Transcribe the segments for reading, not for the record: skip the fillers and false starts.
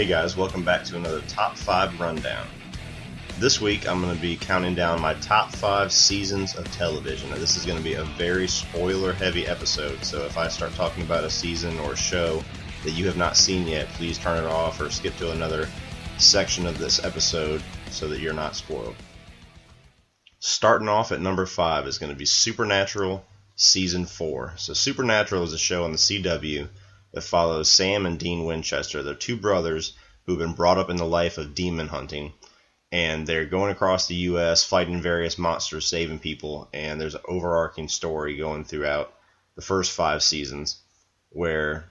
Hey guys, welcome back to another Top 5 Rundown. This week I'm going to be counting down my top 5 seasons of television. Now, this is going to be a very spoiler-heavy episode, so if I start talking about a season or a show that you have not seen yet, please turn it off or skip to another section of this episode so that you're not spoiled. Starting off at number 5 is going to be Supernatural Season 4. So Supernatural is a show on the CW that follows Sam and Dean Winchester. They're two brothers who've been brought up in the life of demon hunting, and they're going across the U.S. fighting various monsters, saving people, and there's an overarching story going throughout the first 5 seasons where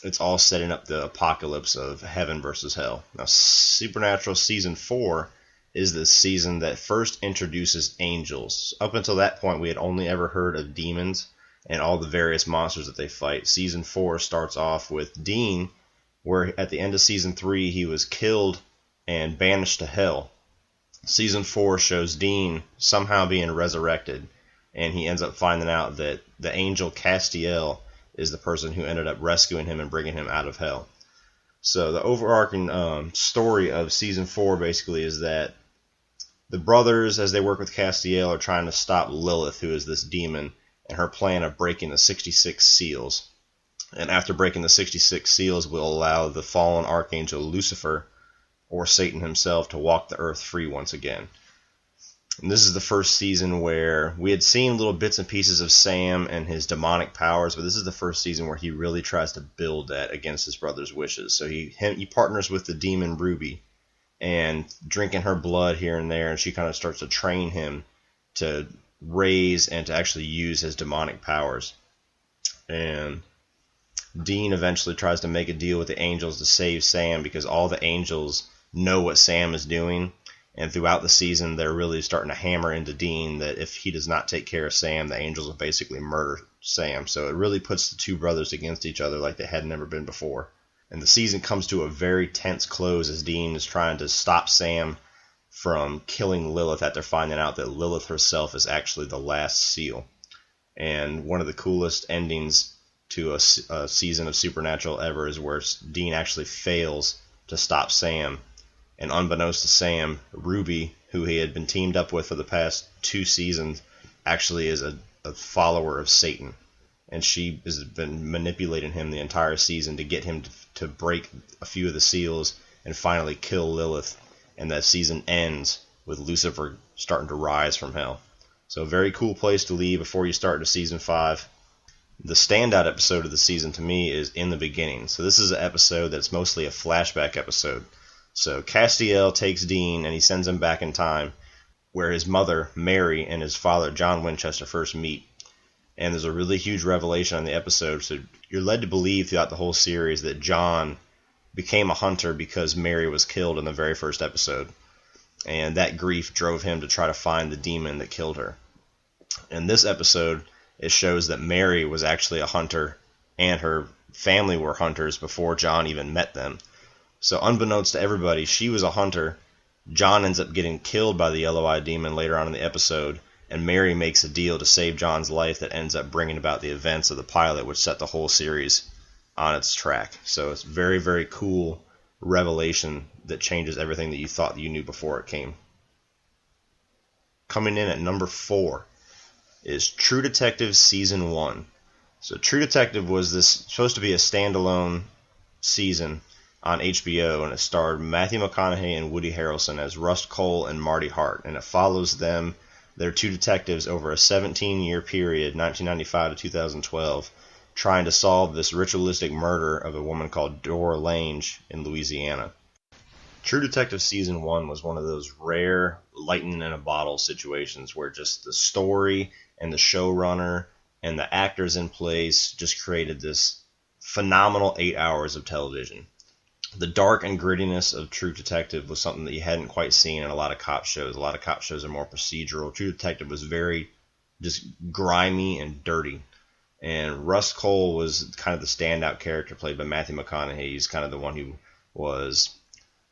it's all setting up the apocalypse of heaven versus hell. Now, Supernatural Season 4 is the season that first introduces angels. Up until that point, we had only ever heard of demons and all the various monsters that they fight. Season 4 starts off with Dean, where at the end of Season 3 he was killed and banished to hell. Season 4 shows Dean somehow being resurrected, and he ends up finding out that the angel Castiel is the person who ended up rescuing him and bringing him out of hell. So the overarching story of Season 4 basically is that the brothers, as they work with Castiel, are trying to stop Lilith, who is this demon, and her plan of breaking the 66 seals. And after breaking the 66 seals will allow the fallen archangel Lucifer, or Satan himself, to walk the earth free once again. And this is the first season where we had seen little bits and pieces of Sam and his demonic powers, but this is the first season where he really tries to build that against his brother's wishes. So he partners with the demon Ruby, and drinking her blood here and there, and she kind of starts to train him to raise and to actually use his demonic powers. And Dean eventually tries to make a deal with the angels to save Sam, because all the angels know what Sam is doing, and throughout the season they're really starting to hammer into Dean that if he does not take care of Sam, the angels will basically murder Sam. So it really puts the two brothers against each other like they had never been before. And the season comes to a very tense close as Dean is trying to stop Sam from killing Lilith after finding out that Lilith herself is actually the last seal. And one of the coolest endings to a season of Supernatural ever is where Dean actually fails to stop Sam. And unbeknownst to Sam, Ruby, who he had been teamed up with for the past 2 seasons, actually is a follower of Satan. And she has been manipulating him the entire season to get him to break a few of the seals and finally kill Lilith. And that season ends with Lucifer starting to rise from hell. So a very cool place to leave before you start to Season 5. The standout episode of the season to me is In the Beginning. So this is an episode that's mostly a flashback episode. So Castiel takes Dean and he sends him back in time where his mother, Mary, and his father, John Winchester, first meet. And there's a really huge revelation on the episode. So you're led to believe throughout the whole series that John became a hunter because Mary was killed in the very first episode. And that grief drove him to try to find the demon that killed her. In this episode, it shows that Mary was actually a hunter and her family were hunters before John even met them. So unbeknownst to everybody, she was a hunter. John ends up getting killed by the yellow-eyed demon later on in the episode, and Mary makes a deal to save John's life that ends up bringing about the events of the pilot, which set the whole series on its track. So it's very, very cool revelation that changes everything that you thought you knew before it came. Coming in at number 4 is True Detective Season 1. So True Detective was supposed to be a standalone season on HBO, and it starred Matthew McConaughey and Woody Harrelson as Rust Cole and Marty Hart, and it follows them. They're two detectives over a 17-year period, 1995 to 2012, trying to solve this ritualistic murder of a woman called Dora Lange in Louisiana. True Detective Season 1 was one of those rare lightning in a bottle situations where just the story and the showrunner and the actors in place just created this phenomenal 8 hours of television. The dark and grittiness of True Detective was something that you hadn't quite seen in a lot of cop shows. A lot of cop shows are more procedural. True Detective was very just grimy and dirty. And Rust Cole was kind of the standout character played by Matthew McConaughey. He's kind of the one who was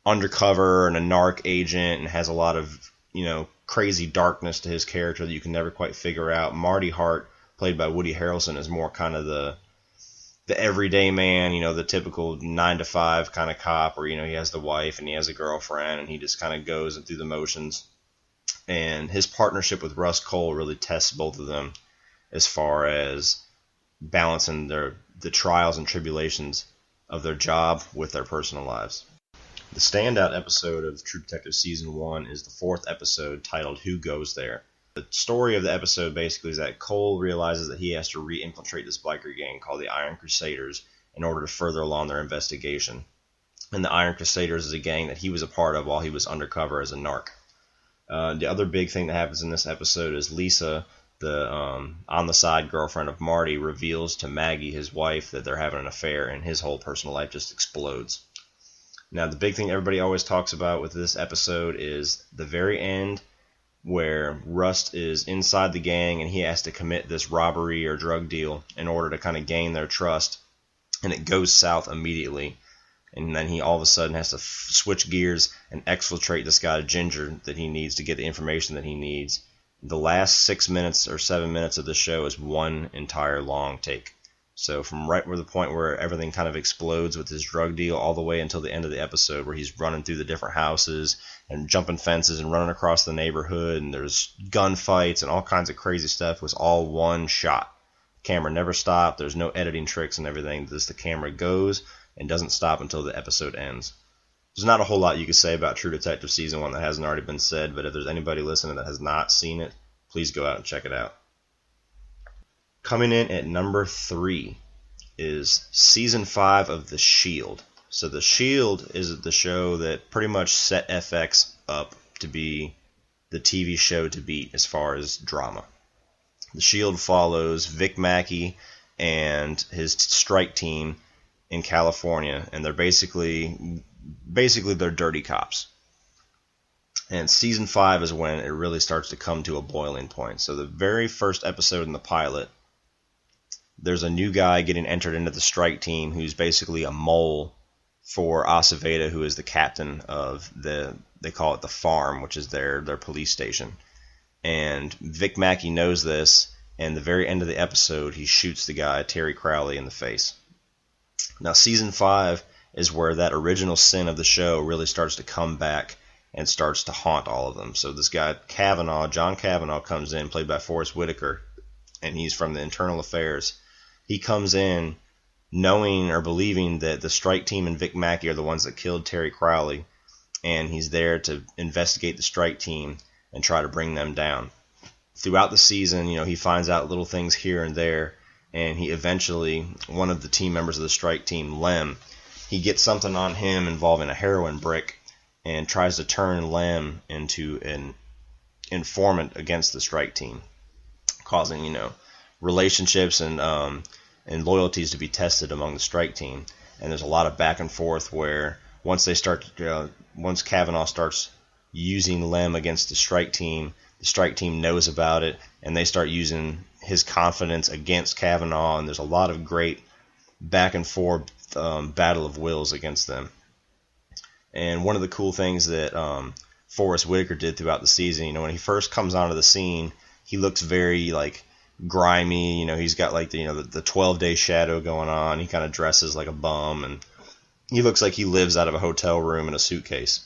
undercover and a narc agent and has a lot of, crazy darkness to his character that you can never quite figure out. Marty Hart, played by Woody Harrelson, is more kind of the the everyday man, the typical 9 to 5 kind of cop where, he has the wife and he has a girlfriend and he just kind of goes through the motions. And his partnership with Russ Cole really tests both of them as far as balancing the trials and tribulations of their job with their personal lives. The standout episode of True Detective Season 1 is the 4th episode titled Who Goes There? The story of the episode basically is that Cole realizes that he has to re-infiltrate this biker gang called the Iron Crusaders in order to further along their investigation. And the Iron Crusaders is a gang that he was a part of while he was undercover as a narc. The other big thing that happens in this episode is Lisa, the on-the-side girlfriend of Marty, reveals to Maggie, his wife, that they're having an affair, and his whole personal life just explodes. Now, the big thing everybody always talks about with this episode is the very end where Rust is inside the gang and he has to commit this robbery or drug deal in order to kind of gain their trust, and it goes south immediately. And then he all of a sudden has to switch gears and exfiltrate this guy Ginger that he needs to get the information that he needs. The last 6 minutes or 7 minutes of the show is one entire long take. So from right where the point where everything kind of explodes with his drug deal all the way until the end of the episode where he's running through the different houses and jumping fences and running across the neighborhood and there's gunfights and all kinds of crazy stuff, was all one shot. Camera never stopped. There's no editing tricks and everything. Just the camera goes and doesn't stop until the episode ends. There's not a whole lot you could say about True Detective Season 1 that hasn't already been said, but if there's anybody listening that has not seen it, please go out and check it out. Coming in at number 3 is Season 5 of The Shield. So The Shield is the show that pretty much set FX up to be the TV show to beat as far as drama. The Shield follows Vic Mackey and his strike team in California, and they're basically they're dirty cops. And Season 5 is when it really starts to come to a boiling point. So the very first episode in the pilot, there's a new guy getting entered into the strike team who's basically a mole for Aceveda, who is the captain of they call it the farm, which is their police station. And Vic Mackey knows this, and the very end of the episode, he shoots the guy, Terry Crowley, in the face. Now, Season 5 is where that original sin of the show really starts to come back and starts to haunt all of them. So this guy, John Cavanaugh, comes in, played by Forrest Whitaker, and he's from the Internal Affairs. He comes in knowing or believing that the strike team and Vic Mackey are the ones that killed Terry Crowley, and he's there to investigate the strike team and try to bring them down. Throughout the season, he finds out little things here and there, and he eventually, one of the team members of the strike team, Lem, he gets something on him involving a heroin brick and tries to turn Lem into an informant against the strike team, causing, relationships and loyalties to be tested among the strike team. And there's a lot of back and forth where once Cavanaugh starts using Lem against the strike team knows about it, and they start using his confidence against Cavanaugh, and there's a lot of great back and forth battle of wills against them. And one of the cool things that Forrest Whitaker did throughout the season, when he first comes onto the scene, he looks very grimy. He's got the 12-day shadow going on. He kind of dresses like a bum, and he looks like he lives out of a hotel room in a suitcase.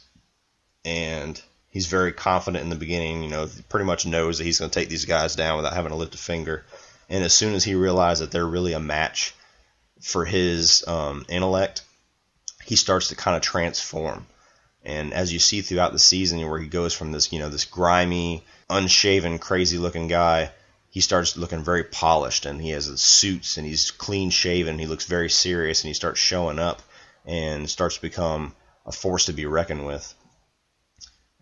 And he's very confident in the beginning. Pretty much knows that he's going to take these guys down without having to lift a finger. And as soon as he realizes that they're really a match for his intellect, he starts to kind of transform. And as you see throughout the season, where he goes from this grimy, unshaven, crazy-looking guy, he starts looking very polished, and he has his suits, and he's clean-shaven. He looks very serious, and he starts showing up and starts to become a force to be reckoned with.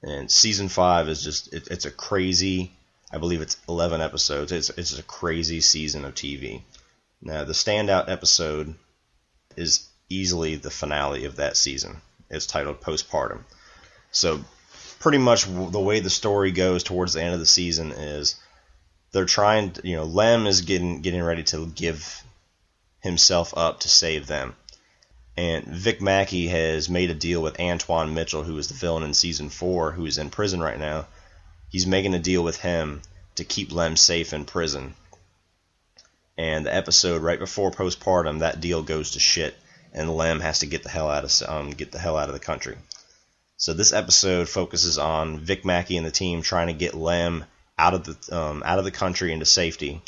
And Season 5 is just, it's a crazy, I believe it's 11 episodes. It's a crazy season of TV. Now, the standout episode is easily the finale of that season. It's titled Postpartum. So pretty much the way the story goes towards the end of the season is they're trying to, Lem is getting ready to give himself up to save them. And Vic Mackey has made a deal with Antoine Mitchell, who is the villain in Season 4, who is in prison right now. He's making a deal with him to keep Lem safe in prison. And the episode right before postpartum, that deal goes to shit, and Lem has to get the hell out of the country. So this episode focuses on Vic Mackey and the team trying to get Lem out of the country into safety.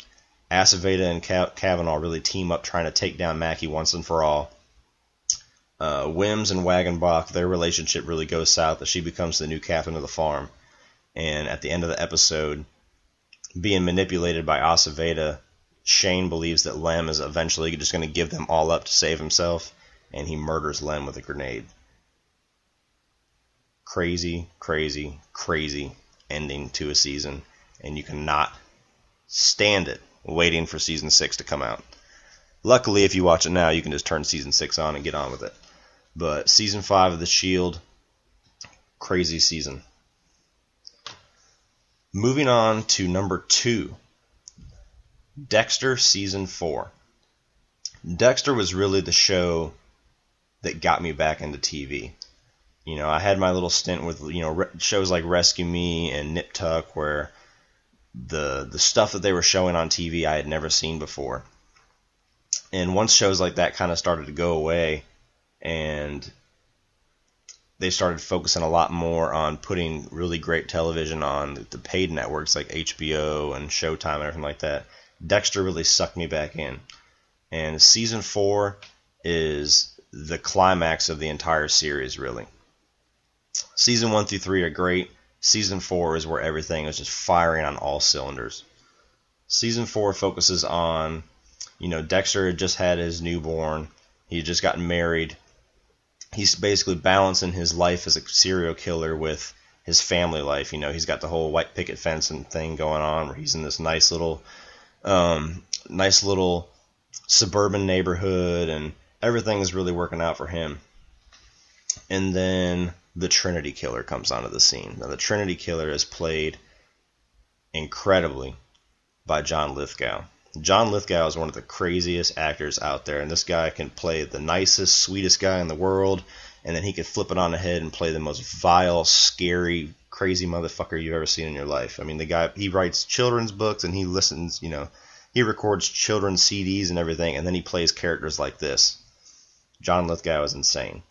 Aceveda and Kavanaugh really team up trying to take down Mackey once and for all. Wims and Wagenbach, their relationship really goes south as she becomes the new captain of the farm. And at the end of the episode, being manipulated by Aceveda, Shane believes that Lem is eventually just going to give them all up to save himself, and he murders Lem with a grenade. Crazy, crazy, crazy ending to a season, and you cannot stand it waiting for season 6 to come out. Luckily, if you watch it now, you can just turn season 6 on and get on with it. But season 5 of The Shield, crazy season. Moving on to number 2, Dexter season 4. Dexter was really the show that got me back into TV. You know, I had my little stint with, shows like Rescue Me and Nip Tuck, where the stuff that they were showing on TV I had never seen before. And once shows like that kind of started to go away, and they started focusing a lot more on putting really great television on the paid networks like HBO and Showtime and everything like that, Dexter really sucked me back in. And season 4 is the climax of the entire series, really. Season 1 through 3 are great. Season 4 is where everything is just firing on all cylinders. Season 4 focuses on, Dexter had just had his newborn. He had just gotten married. He's basically balancing his life as a serial killer with his family life. He's got the whole white picket fence and thing going on, where he's in this nice little suburban neighborhood, and everything is really working out for him. And then the Trinity Killer comes onto the scene. Now, the Trinity Killer is played incredibly by John Lithgow. John Lithgow is one of the craziest actors out there, and this guy can play the nicest, sweetest guy in the world, and then he could flip it on the head and play the most vile, scary, crazy motherfucker you've ever seen in your life. I mean, the guy, he writes children's books, and he listens, he records children's CDs and everything, and then he plays characters like this. John Lithgow is insane.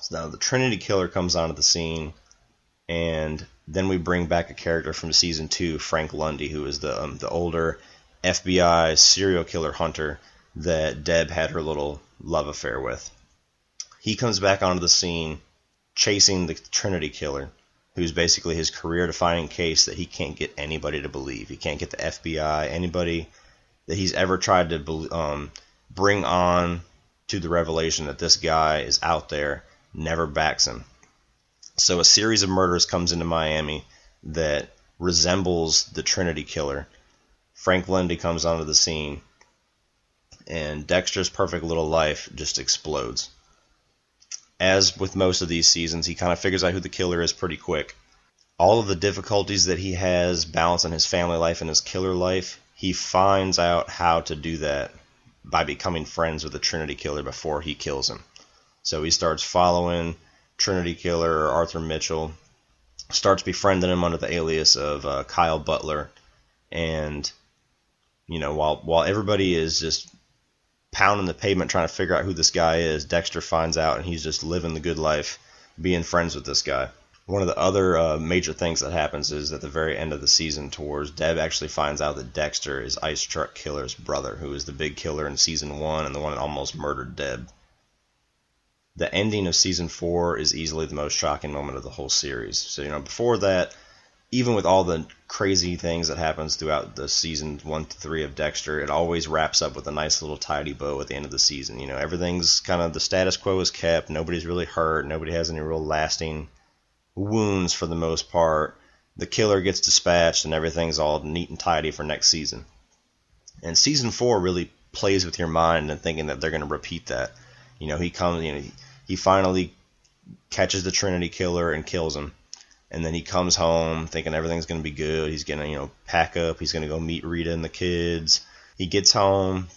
So now the Trinity Killer comes onto the scene, and then we bring back a character from season 2, Frank Lundy, who is the older FBI serial killer hunter that Deb had her little love affair with. He comes back onto the scene chasing the Trinity Killer, who's basically his career-defining case that he can't get anybody to believe. He can't get the FBI, anybody that he's ever tried to bring on to the revelation that this guy is out there, never backs him. So a series of murders comes into Miami that resembles the Trinity Killer. Frank Lundy comes onto the scene, and Dexter's perfect little life just explodes. As with most of these seasons, he kind of figures out who the killer is pretty quick. All of the difficulties that he has balancing his family life and his killer life, he finds out how to do that by becoming friends with the Trinity Killer before he kills him. So he starts following Trinity Killer, or Arthur Mitchell, starts befriending him under the alias of Kyle Butler, and while everybody is just pounding the pavement trying to figure out who this guy is, Dexter finds out, and he's just living the good life, being friends with this guy. One of the other major things that happens is at the very end of the season, towards Deb actually finds out that Dexter is Ice Truck Killer's brother, who is the big killer in season 1 and the one that almost murdered Deb. The ending of season 4 is easily the most shocking moment of the whole series. So, before that, even with all the crazy things that happens throughout the seasons 1 to 3 of Dexter, it always wraps up with a nice little tidy bow at the end of the season. Everything's kind of, the status quo is kept, nobody's really hurt, nobody has any real lasting wounds for the most part. The killer gets dispatched, and everything's all neat and tidy for next season. And season 4 really plays with your mind and thinking that they're going to repeat that. He finally catches the Trinity Killer and kills him. And then he comes home thinking everything's going to be good. He's going to, pack up. He's going to go meet Rita and the kids. He gets home,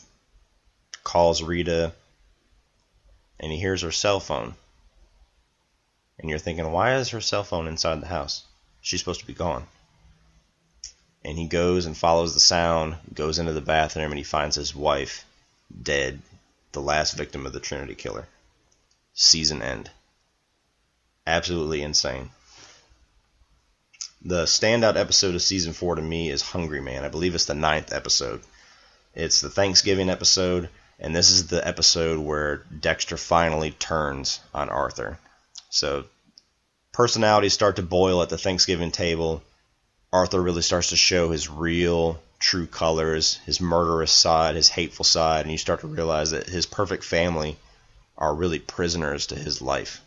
calls Rita, and he hears her cell phone. And you're thinking, why is her cell phone inside the house? She's supposed to be gone. And he goes and follows the sound, goes into the bathroom, and he finds his wife dead, the last victim of the Trinity Killer. Season end. Absolutely insane. The standout episode of Season 4 to me is Hungry Man. I believe it's the 9th episode. It's the Thanksgiving episode, and this is the episode where Dexter finally turns on Arthur. So, personalities start to boil at the Thanksgiving table. Arthur really starts to show his real, true colors, his murderous side, his hateful side, and you start to realize that his perfect family are really prisoners to his life.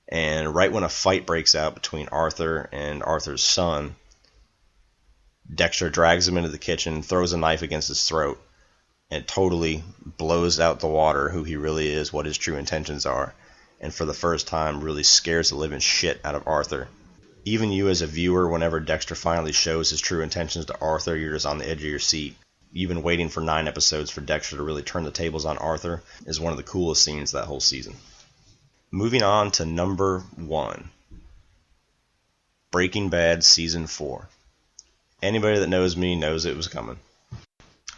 And right when a fight breaks out between Arthur and Arthur's son, Dexter drags him into the kitchen, throws a knife against his throat, and totally blows out the water who he really is, what his true intentions are, and for the first time really scares the living shit out of Arthur. Even you as a viewer, whenever Dexter finally shows his true intentions to Arthur, you're just on the edge of your seat. You've been waiting for 9 episodes for Dexter to really turn the tables on Arthur. Is one of the coolest scenes of that whole season. Moving on to number 1. Breaking Bad Season 4. Anybody that knows me knows it was coming.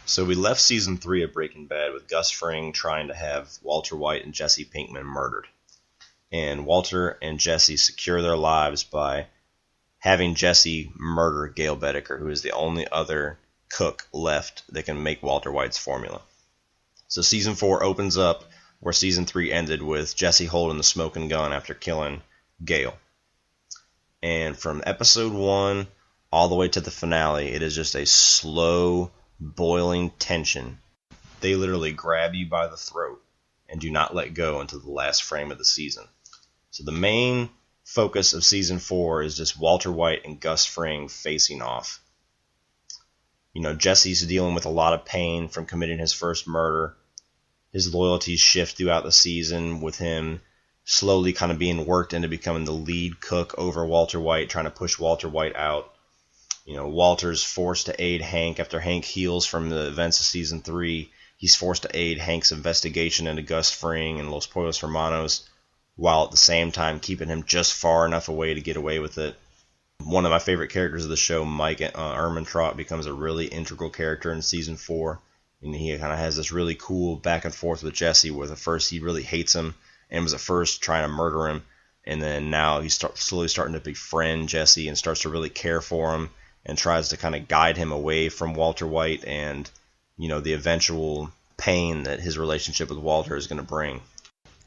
So we left Season 3 of Breaking Bad with Gus Fring trying to have Walter White and Jesse Pinkman murdered. And Walter and Jesse secure their lives by having Jesse murder Gail Bedecker, who is the only other cook left that can make Walter White's formula. So Season 4 opens up where Season 3 ended with Jesse holding the smoking gun after killing Gail. And from episode 1 all the way to the finale, it is just a slow, boiling tension. They literally grab you by the throat and do not let go until the last frame of the season. So the main focus of Season 4 is just Walter White and Gus Fring facing off. You know, Jesse's dealing with a lot of pain from committing his first murder. His loyalties shift throughout the season, with him slowly kind of being worked into becoming the lead cook over Walter White, trying to push Walter White out. You know, Walter's forced to aid Hank after Hank heals from the events of Season 3. He's forced to aid Hank's investigation into Gus Fring and Los Pollos Hermanos, while at the same time keeping him just far enough away to get away with it. One of my favorite characters of the show, Mike Ehrmantraut, becomes a really integral character in Season 4. And he kind of has this really cool back and forth with Jesse, where at first he really hates him and was at first trying to murder him. And then now he's slowly starting to befriend Jesse and starts to really care for him and tries to kind of guide him away from Walter White and, you know, the eventual pain that his relationship with Walter is going to bring.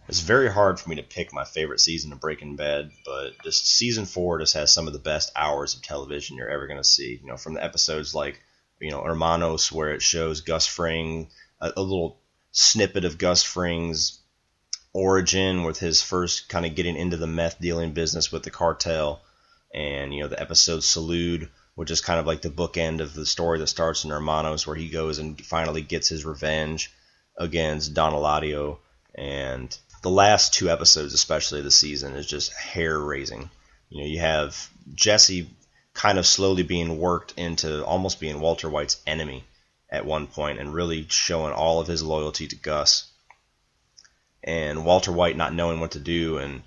It's very hard for me to pick my favorite season of Breaking Bad, but just Season 4 just has some of the best hours of television you're ever going to see. You know, from the episodes like, you know, Hermanos, where it shows Gus Fring, a little snippet of Gus Fring's origin with his first kind of getting into the meth dealing business with the cartel, and, you know, the episode Salud, which is kind of like the bookend of the story that starts in Hermanos, where he goes and finally gets his revenge against Don Eladio. And the last 2 episodes, especially of the season, is just hair-raising. You know, you have Jesse kind of slowly being worked into almost being Walter White's enemy at one point, and really showing all of his loyalty to Gus. And Walter White not knowing what to do and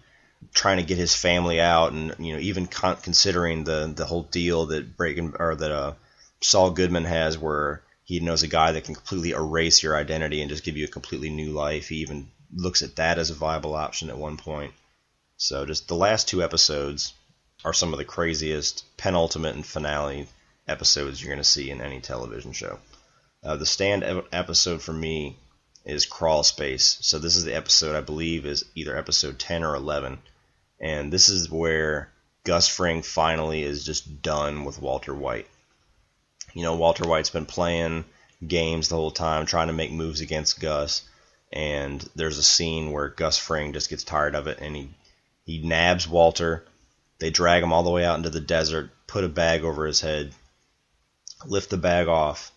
trying to get his family out, and, you know, even considering the whole deal that Saul Goodman has, where he knows a guy that can completely erase your identity and just give you a completely new life. He even looks at that as a viable option at one point. So just the last 2 episodes are some of the craziest penultimate and finale episodes you're going to see in any television show. The stand episode for me is Crawl Space. So this is the episode, I believe, is either episode 10 or 11. And this is where Gus Fring finally is just done with Walter White. You know, Walter White's been playing games the whole time, trying to make moves against Gus. And there's a scene where Gus Fring just gets tired of it, and he nabs Walter. They drag him all the way out into the desert, put a bag over his head, lift the bag off,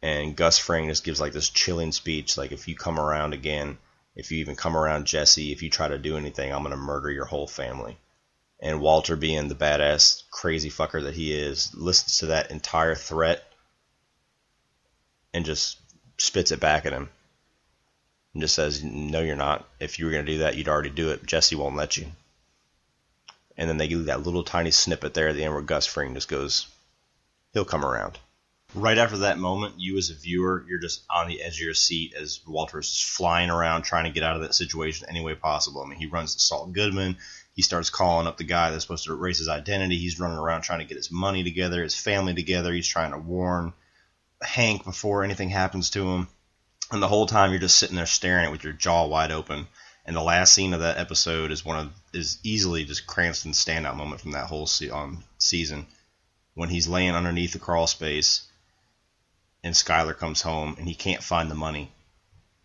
and Gus Fring just gives like this chilling speech, like, if you come around again, if you even come around Jesse, if you try to do anything, I'm going to murder your whole family. And Walter, being the badass crazy fucker that he is, listens to that entire threat and just spits it back at him. And just says, no, you're not. If you were going to do that, you'd already do it. Jesse won't let you. And then they give that little tiny snippet there at the end where Gus Fring just goes he'll come around. Right after that moment, you as a viewer, you're just on the edge of your seat as Walter's just flying around trying to get out of that situation any way possible. I mean, he runs to Saul Goodman. He starts calling up the guy that's supposed to erase his identity. He's running around trying to get his money together, his family together. He's trying to warn Hank before anything happens to him. And the whole time you're just sitting there staring at it with your jaw wide open. And the last scene of that episode is easily just Cranston's standout moment from that whole season, when he's laying underneath the crawl space and Skyler comes home and he can't find the money.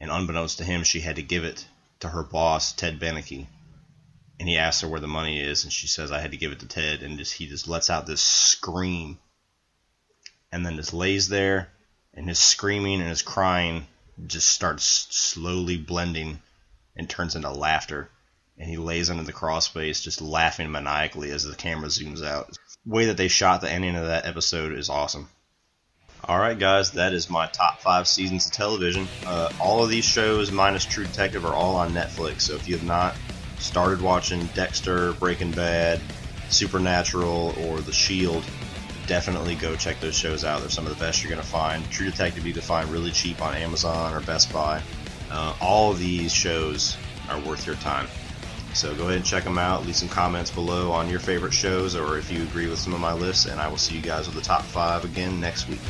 And unbeknownst to him, she had to give it to her boss, Ted Beneke. And he asks her where the money is, and she says, I had to give it to Ted. And he just lets out this scream. And then just lays there, and his screaming and his crying just starts slowly blending and turns into laughter. And he lays under the crawl space just laughing maniacally as the camera zooms out. The way that they shot the ending of that episode is awesome. Alright guys, that is my top 5 seasons of television. All of these shows minus True Detective are all on Netflix, so if you have not started watching Dexter, Breaking Bad, Supernatural, or The Shield, definitely go check those shows out. They're some of the best you're going to find. True Detective you can find really cheap on Amazon or Best Buy. All of these shows are worth your time. So go ahead and check them out. Leave some comments below on your favorite shows or if you agree with some of my lists, and I will see you guys with the top 5 again next week.